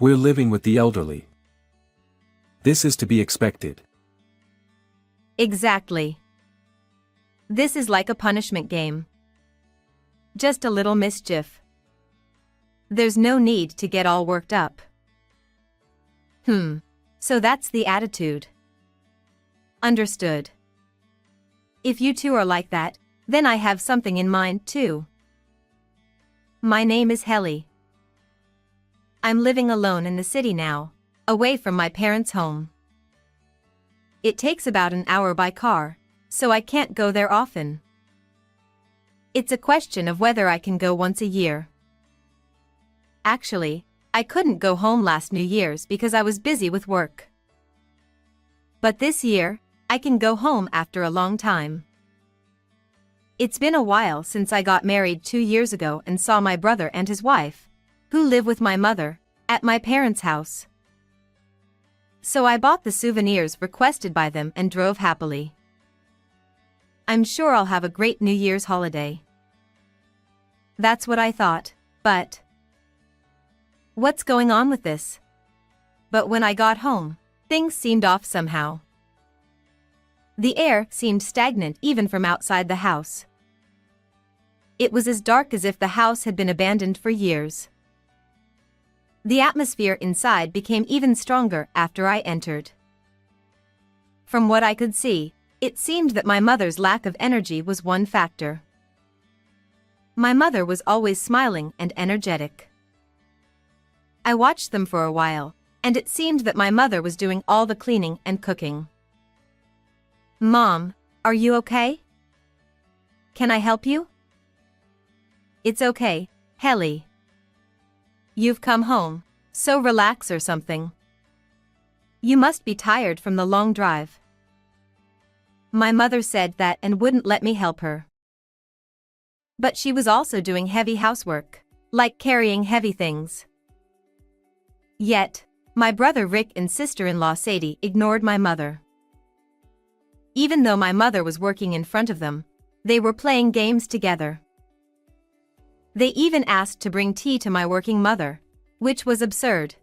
We're living with the elderly. This is to be expected. Exactly. This is like a punishment game. Just a little mischief. There's no need to get all worked up. So that's the attitude. Understood. If you two are like that, then I have something in mind too. My name is Helly. I'm living alone in the city now, away from my parents' home. It takes about an hour by car, so I can't go there often. It's a question of whether I can go once a year. Actually, I couldn't go home last New Year's because I was busy with work. But this year, I can go home after a long time. It's been a while since I got married 2 years ago and saw my brother and his wife, who live with my mother, at my parents' house. So I bought the souvenirs requested by them and drove happily. I'm sure I'll have a great New Year's holiday. That's what I thought, but what's going on with this? But when I got home, things seemed off somehow. The air seemed stagnant even from outside the house. It was as dark as if the house had been abandoned for years. The atmosphere inside became even stronger after I entered. From what I could see, it seemed that my mother's lack of energy was one factor. My mother was always smiling and energetic. I watched them for a while, and it seemed that my mother was doing all the cleaning and cooking. Mom, are you okay? Can I help you? It's okay, Helly. You've come home, so relax or something. You must be tired from the long drive. My mother said that and wouldn't let me help her. But she was also doing heavy housework, like carrying heavy things. Yet, my brother Rick and sister-in-law Sadie ignored my mother. Even though my mother was working in front of them, they were playing games together. They even asked to bring tea to my working mother, which was absurd.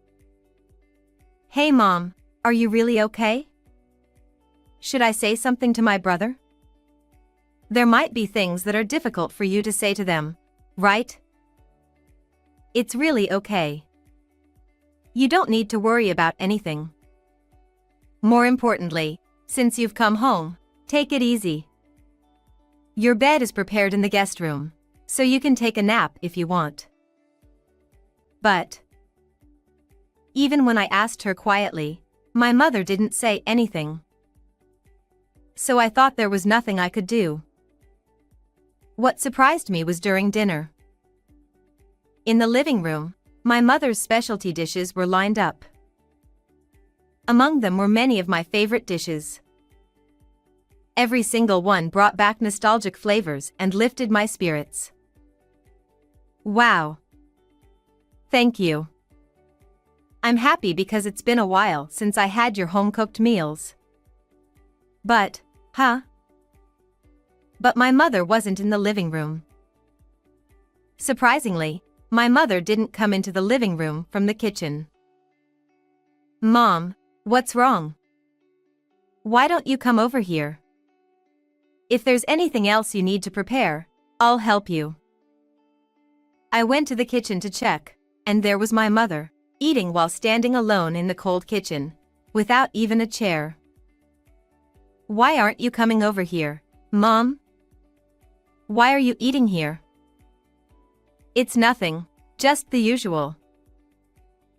Hey Mom, are you really okay? Should I say something to my brother? There might be things that are difficult for you to say to them, right? It's really okay. You don't need to worry about anything. More importantly, since you've come home, take it easy. Your bed is prepared in the guest room, so you can take a nap if you want. But even when I asked her quietly, my mother didn't say anything. So I thought there was nothing I could do. What surprised me was during dinner. In the living room, my mother's specialty dishes were lined up. Among them were many of my favorite dishes. Every single one brought back nostalgic flavors and lifted my spirits. Wow. Thank you. I'm happy because it's been a while since I had your home-cooked meals. But my mother wasn't in the living room. Surprisingly, my mother didn't come into the living room from the kitchen. Mom, what's wrong? Why don't you come over here? If there's anything else you need to prepare, I'll help you. I went to the kitchen to check, and there was my mother, eating while standing alone in the cold kitchen, without even a chair. Why aren't you coming over here, Mom? Why are you eating here? It's nothing, just the usual.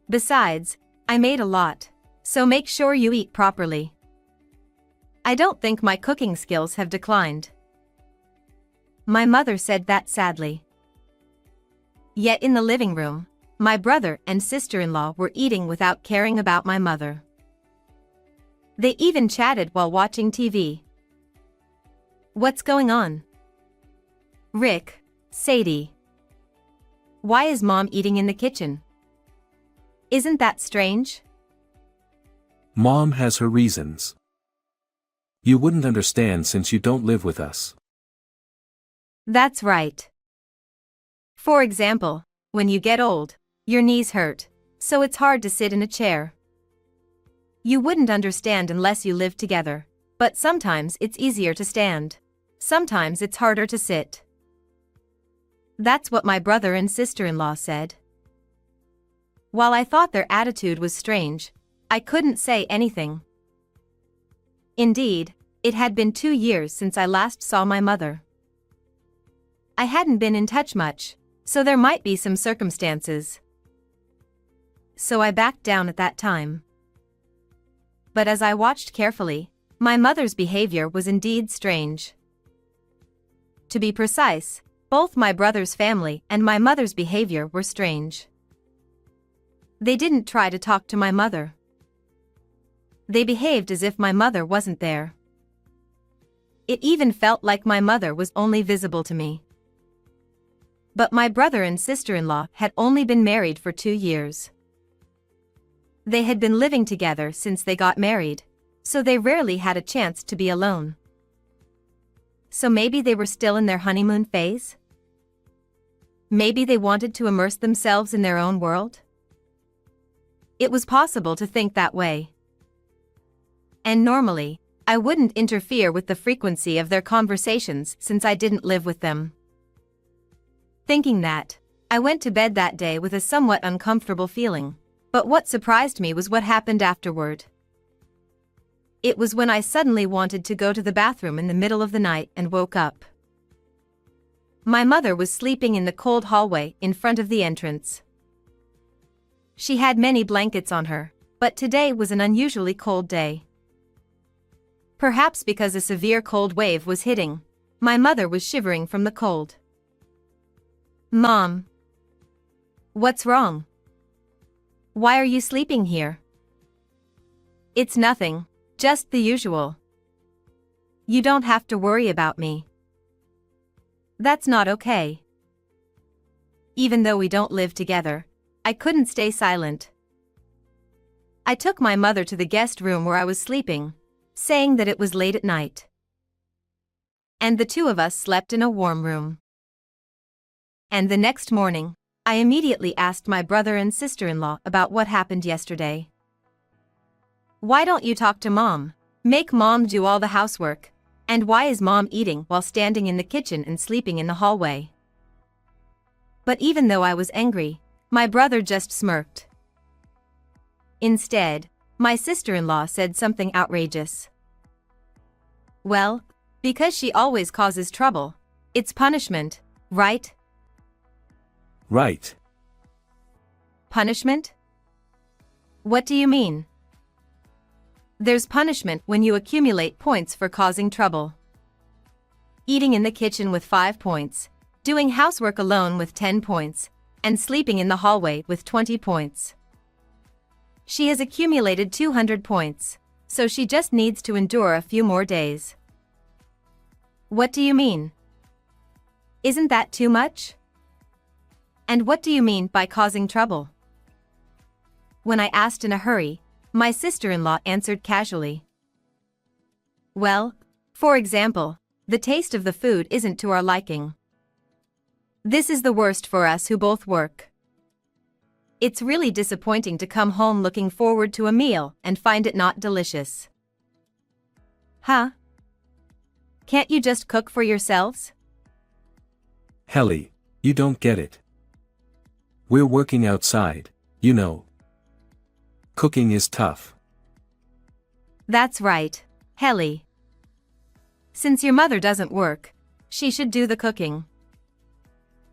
Besides, I made a lot, so make sure you eat properly. I don't think my cooking skills have declined. My mother said that sadly. Yet in the living room, my brother and sister-in-law were eating without caring about my mother. They even chatted while watching TV. What's going on? Rick, Sadie. Why is Mom eating in the kitchen? Isn't that strange? Mom has her reasons. You wouldn't understand since you don't live with us. That's right. For example, when you get old, your knees hurt, so it's hard to sit in a chair. You wouldn't understand unless you lived together, but sometimes it's easier to stand. Sometimes it's harder to sit. That's what my brother and sister-in-law said. While I thought their attitude was strange, I couldn't say anything. Indeed, it had been 2 years since I last saw my mother. I hadn't been in touch much, so there might be some circumstances. So I backed down at that time. But as I watched carefully, my mother's behavior was indeed strange. To be precise, both my brother's family and my mother's behavior were strange. They didn't try to talk to my mother. They behaved as if my mother wasn't there. It even felt like my mother was only visible to me. But my brother and sister-in-law had only been married for 2 years. They had been living together since they got married, so they rarely had a chance to be alone. So maybe they were still in their honeymoon phase? Maybe they wanted to immerse themselves in their own world? It was possible to think that way. And normally, I wouldn't interfere with the frequency of their conversations since I didn't live with them. Thinking that, I went to bed that day with a somewhat uncomfortable feeling. But what surprised me was what happened afterward. It was when I suddenly wanted to go to the bathroom in the middle of the night and woke up. My mother was sleeping in the cold hallway in front of the entrance. She had many blankets on her, but today was an unusually cold day. Perhaps because a severe cold wave was hitting, my mother was shivering from the cold. "Mom. What's wrong? Why are you sleeping here?" "It's nothing, just the usual. You don't have to worry about me." That's not okay. Even though we don't live together, I couldn't stay silent. I took my mother to the guest room where I was sleeping, saying that it was late at night. And the two of us slept in a warm room. And the next morning, I immediately asked my brother and sister-in-law about what happened yesterday. "Why don't you talk to Mom? Make Mom do all the housework. And why is Mom eating while standing in the kitchen and sleeping in the hallway?" But even though I was angry, my brother just smirked. Instead, my sister-in-law said something outrageous. "Well, because she always causes trouble. It's punishment, right?" Right. Punishment? What do you mean? There's punishment when you accumulate points for causing trouble. Eating in the kitchen with 5 points, doing housework alone with 10 points, and sleeping in the hallway with 20 points. She has accumulated 200 points, so she just needs to endure a few more days. What do you mean? Isn't that too much? And what do you mean by causing trouble? When I asked in a hurry, my sister-in-law answered casually. "Well, for example, the taste of the food isn't to our liking. This is the worst for us who both work. It's really disappointing to come home looking forward to a meal and find it not delicious." Huh? Can't you just cook for yourselves? Helly, you don't get it. We're working outside, you know. Cooking is tough. That's right, Helly. Since your mother doesn't work, she should do the cooking.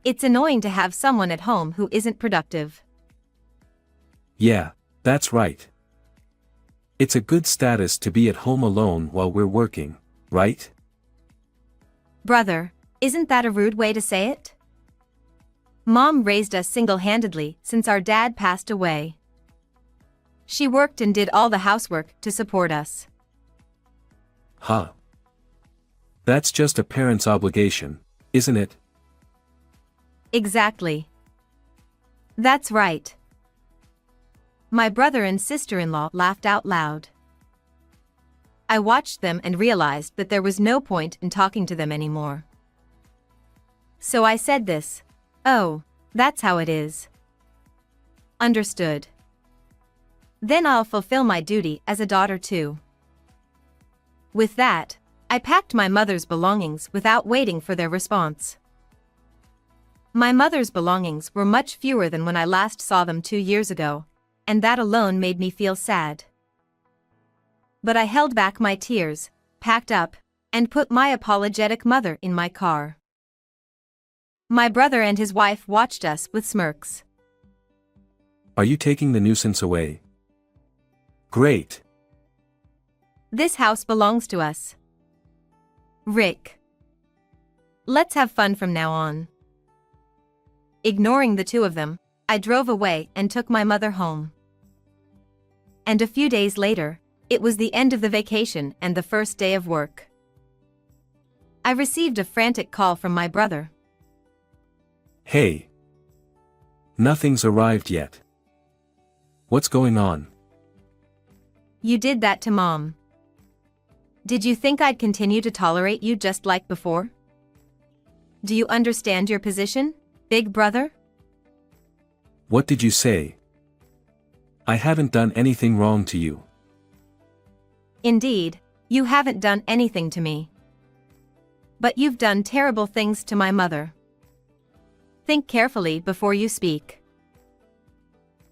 It's annoying to have someone at home who isn't productive. Yeah, that's right. It's a good status to be at home alone while we're working, right? Brother, isn't that a rude way to say it? Mom raised us single-handedly since our dad passed away. She worked and did all the housework to support us. Huh. That's just a parent's obligation, isn't it? Exactly. That's right. My brother and sister-in-law laughed out loud. I watched them and realized that there was no point in talking to them anymore. So I said this. "Oh, that's how it is. Understood." Then I'll fulfill my duty as a daughter too. With that, I packed my mother's belongings without waiting for their response. My mother's belongings were much fewer than when I last saw them 2 years ago, and that alone made me feel sad. But I held back my tears, packed up, and put my apologetic mother in my car. My brother and his wife watched us with smirks. Are you taking the nuisance away? Great. This house belongs to us. Rick. Let's have fun from now on. Ignoring the two of them, I drove away and took my mother home. And a few days later, it was the end of the vacation and the first day of work. I received a frantic call from my brother. Hey. Nothing's arrived yet. What's going on? You did that to Mom. Did you think I'd continue to tolerate you just like before? Do you understand your position, big brother? What did you say? I haven't done anything wrong to you. Indeed, you haven't done anything to me. But you've done terrible things to my mother. Think carefully before you speak.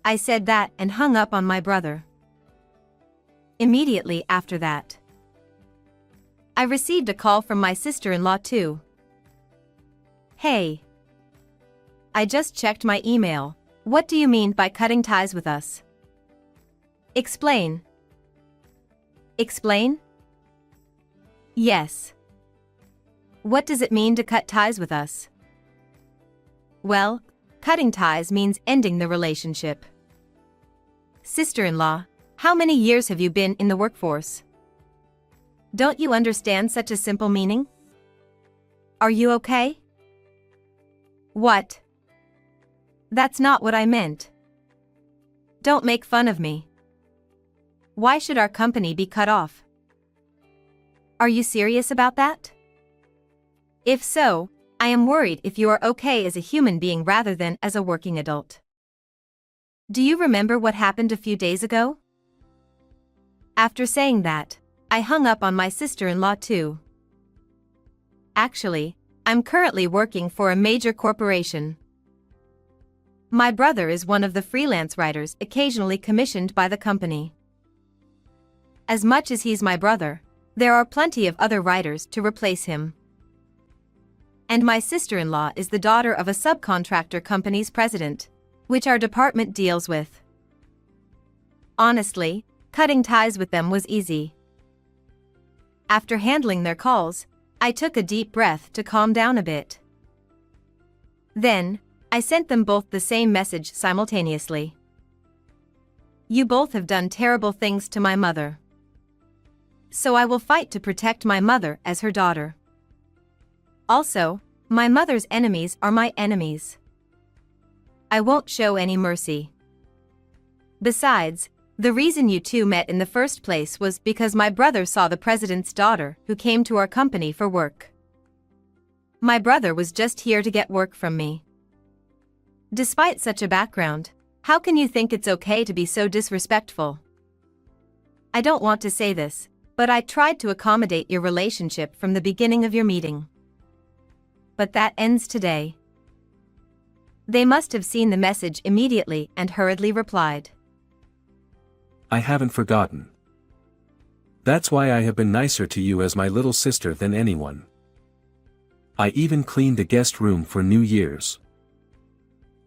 I said that and hung up on my brother. Immediately after that, I received a call from my sister-in-law too. Hey. I just checked my email. What do you mean by cutting ties with us? Explain. Explain? Yes. What does it mean to cut ties with us? Well, cutting ties means ending the relationship. Sister-in-law, how many years have you been in the workforce? Don't you understand such a simple meaning? Are you okay? What? That's not what I meant. Don't make fun of me. Why should our company be cut off? Are you serious about that? If so, I am worried if you are okay as a human being rather than as a working adult. Do you remember what happened a few days ago? After saying that, I hung up on my sister-in-law too. Actually, I'm currently working for a major corporation. My brother is one of the freelance writers occasionally commissioned by the company. As much as he's my brother, there are plenty of other writers to replace him. And my sister-in-law is the daughter of a subcontractor company's president, which our department deals with. Honestly, cutting ties with them was easy. After handling their calls, I took a deep breath to calm down a bit. Then, I sent them both the same message simultaneously. You both have done terrible things to my mother. So I will fight to protect my mother as her daughter. Also, my mother's enemies are my enemies. I won't show any mercy. Besides, the reason you two met in the first place was because my brother saw the president's daughter who came to our company for work. My brother was just here to get work from me. Despite such a background, how can you think it's okay to be so disrespectful? I don't want to say this, but I tried to accommodate your relationship from the beginning of your meeting. But that ends today. They must have seen the message immediately and hurriedly replied. I haven't forgotten. That's why I have been nicer to you as my little sister than anyone. I even cleaned the guest room for New Year's.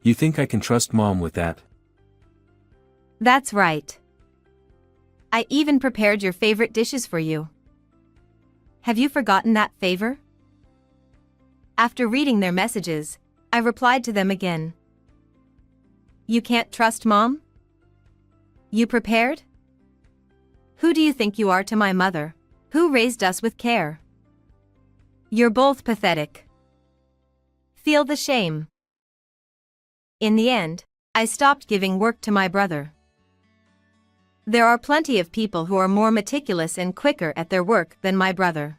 You think I can trust Mom with that? That's right. I even prepared your favorite dishes for you. Have you forgotten that favor? After reading their messages, I replied to them again. You can't trust Mom? You prepared? Who do you think you are to my mother, who raised us with care? You're both pathetic. Feel the shame. In the end, I stopped giving work to my brother. There are plenty of people who are more meticulous and quicker at their work than my brother.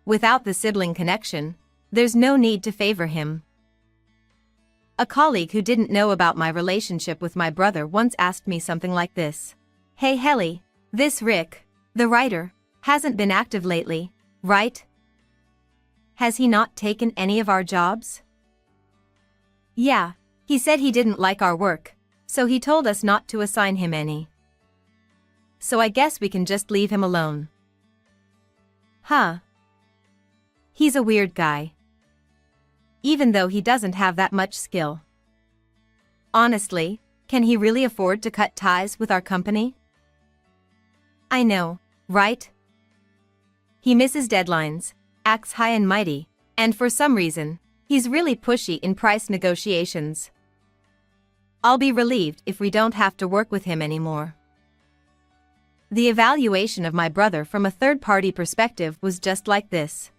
Without the sibling connection, there's no need to favor him. A colleague who didn't know about my relationship with my brother once asked me something like this. Hey Helly, this Rick, the writer, hasn't been active lately, right? Has he not taken any of our jobs? Yeah, he said he didn't like our work, so he told us not to assign him any. So I guess we can just leave him alone. Huh. He's a weird guy. Even though he doesn't have that much skill. Honestly, can he really afford to cut ties with our company? I know, right? He misses deadlines, acts high and mighty, and for some reason, he's really pushy in price negotiations. I'll be relieved if we don't have to work with him anymore. The evaluation of my brother from a third-party perspective was just like this.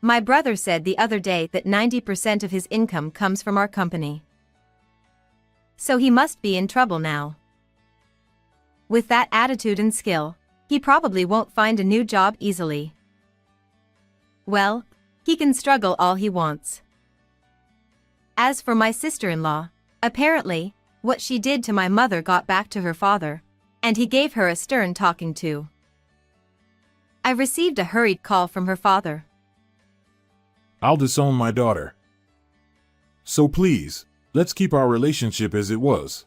My brother said the other day that 90% of his income comes from our company. So he must be in trouble now. With that attitude and skill, he probably won't find a new job easily. Well, he can struggle all he wants. As for my sister-in-law, apparently, what she did to my mother got back to her father, and he gave her a stern talking to. I received a hurried call from her father. I'll disown my daughter. So please, let's keep our relationship as it was.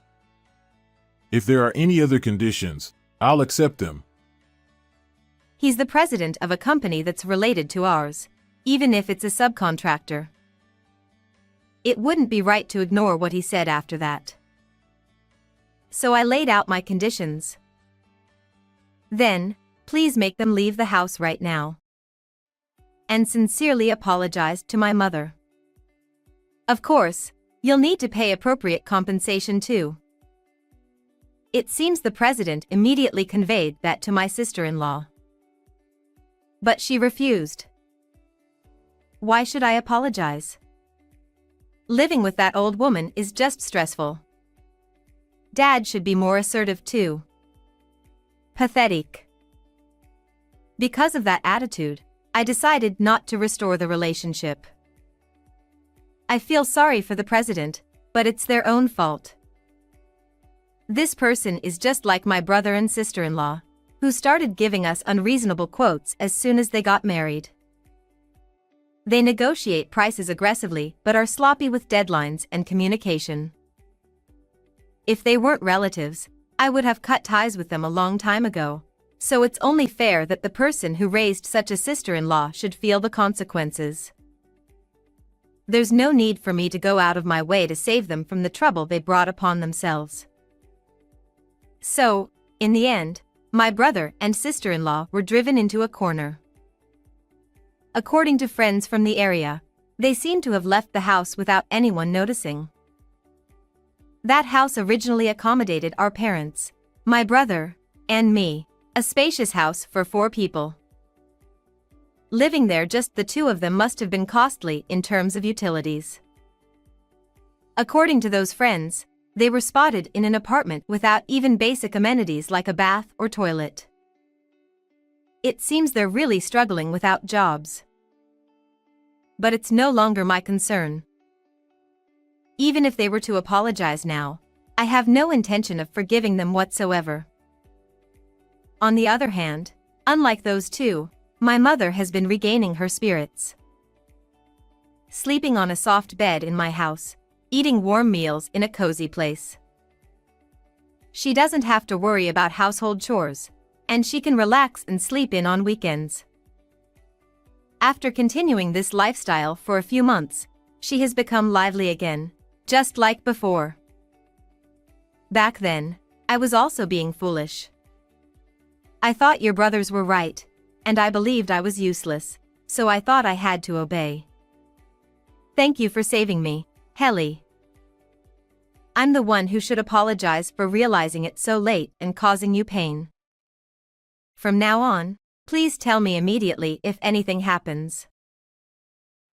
If there are any other conditions, I'll accept them. He's the president of a company that's related to ours, even if it's a subcontractor. It wouldn't be right to ignore what he said after that. So I laid out my conditions. Then, please make them leave the house right now. And sincerely apologized to my mother. Of course, you'll need to pay appropriate compensation too. It seems the president immediately conveyed that to my sister-in-law. But she refused. Why should I apologize? Living with that old woman is just stressful. Dad should be more assertive too. Pathetic. Because of that attitude, I decided not to restore the relationship. I feel sorry for the president, but it's their own fault. This person is just like my brother and sister-in-law, who started giving us unreasonable quotes as soon as they got married. They negotiate prices aggressively but are sloppy with deadlines and communication. If they weren't relatives, I would have cut ties with them a long time ago. So it's only fair that the person who raised such a sister-in-law should feel the consequences. There's no need for me to go out of my way to save them from the trouble they brought upon themselves. So, in the end, my brother and sister-in-law were driven into a corner. According to friends from the area, they seem to have left the house without anyone noticing. That house originally accommodated our parents, my brother, and me. A spacious house for 4 people. Living there, just the two of them, must have been costly in terms of utilities. According to those friends, they were spotted in an apartment without even basic amenities like a bath or toilet. It seems they're really struggling without jobs. But it's no longer my concern. Even if they were to apologize now, I have no intention of forgiving them whatsoever. On the other hand, unlike those two, my mother has been regaining her spirits. Sleeping on a soft bed in my house, eating warm meals in a cozy place. She doesn't have to worry about household chores, and she can relax and sleep in on weekends. After continuing this lifestyle for a few months, she has become lively again, just like before. Back then, I was also being foolish. I thought your brothers were right, and I believed I was useless, so I thought I had to obey. Thank you for saving me, Helly. I'm the one who should apologize for realizing it so late and causing you pain. From now on, please tell me immediately if anything happens.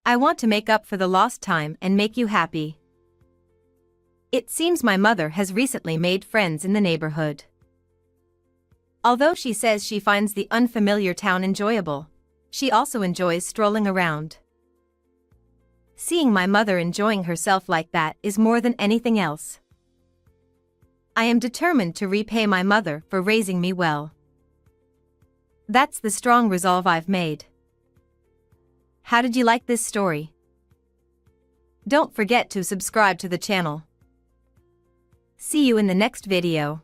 I want to make up for the lost time and make you happy. It seems my mother has recently made friends in the neighborhood. Although she says she finds the unfamiliar town enjoyable, she also enjoys strolling around. Seeing my mother enjoying herself like that is more than anything else. I am determined to repay my mother for raising me well. That's the strong resolve I've made. How did you like this story? Don't forget to subscribe to the channel. See you in the next video.